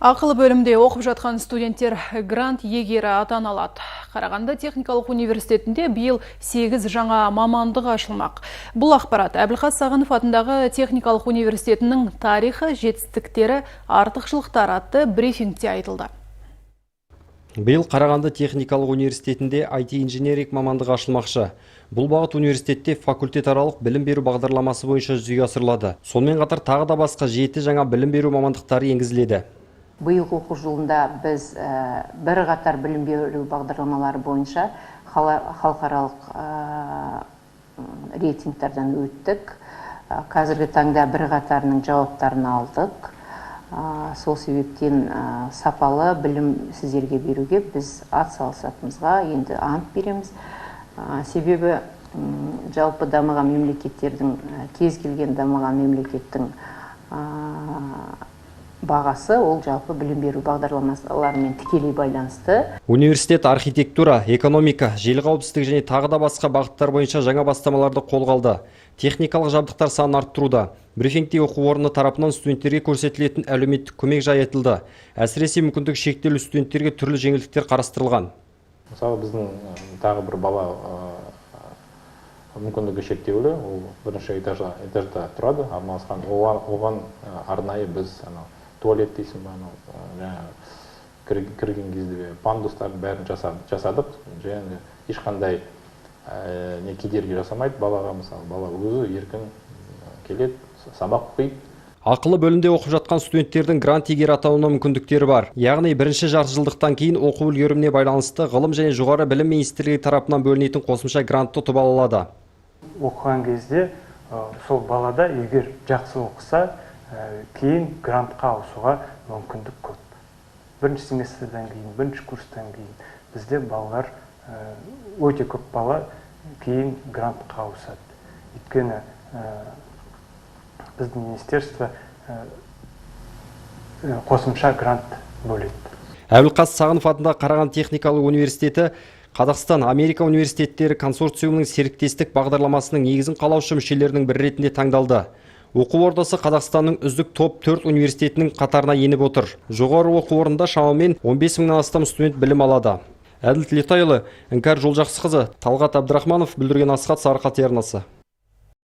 Ақылы бөлімде оқып жатқан студенттер грант егері атана алады. Қарағанды техникалық университетінде биыл 8 жаңа мамандық ашылмақ. Бұл ақпарат Әбілқас Сағынов атындағы техникалық университетінің тарихы, жетістіктері, артықшылықтары атты брифингте айтылды. Биыл Қарағанды техникалық университетінде IT-инженерик мамандығы ашылмақшы. Бұл бағыт университетте факультетаралық білім беру бағдарламасы бойынша жүзеге асырылады. Сонымен қатар тағы да басқа 7 жаңа білім беру мамандықтары енгізіледі. Биылғы оқу жылында біз бірқатар білім беру бағдарламалары бойынша халықаралық рейтингтерден өттік. Қазіргі таңда бірқатарының жауаптарын алдық. Сол себептен сапалы білім сіздерге беруге біз атсалысатынымызға енді ант береміз. Себебі жалпы дамыған мемлекеттердің, кез келген дамыған мемлекеттің бағасы ол жалпы білім беру бағдарламаларымен тікелей байланысты. Университет архитектура, экономика, жел қауіпсіздік және тағы да басқа бағыттар бойынша жаңа бастамаларды қолға алды. Техникалық жабдықтар санын арттыруда. Брифингте оқу орны тарапынан студенттерге көрсетілетін әлеуметтік көмек жайы айтылды. Әсіресе мүмкіндігі шектеулі студенттерге түрлі жеңілдіктер қарастырылған. Мысалы біздің тағы бір бала мүмкіндігі шектеулі, ол бірінші этажда тұрады, арналасқан. Оған арнайы біз туалет дейсің ба, кірген кезде пандустардың бәрін жасадық. Және ешқандай кедергі жасамайды балаға, мысалы бала өзі еркін келеді, сабақ оқиды. Ақылы бөлімде оқып жатқан студенттердің грант егері атануына мүмкіндіктері бар. Яғни бірінші жартыжылдықтан кейін оқу үлгеріміне байланысты ғылым және жоғары білім министрлігі тарапынан бөлінетін қосымша грантты ұтып ала алады. Оқыған кезде сол балада егер жақсы оқыса, кейін грантқа ауысуға мүмкіндік көп. Бірінші семестрден кейін, бірінші курстан кейін бізде балалар өте көп бала кейін грантқа ауысады. Өйткені біздің министерство қосымша грант бөледі. Әбілқас Сағынов атындағы Қарағанды техникалық университеті Қазақстан Америка университеттері консорциумының серіктестік бағдарламасының негізін қалаушы мүшелерінің бірі ретінде таңдалды. Оқу ордасы Қазақстанның үздік топ 4 университетінің қатарына еніп отыр. Жоғары оқу орнында шамамен 15 мыңнан астам студент білім алады. Әділ Тілетайұлы, Іңкәр Жолжақсықызы, Талғат Әбдірахманов, Бүлдірген Асхат, Сарыарқа телеарнасы.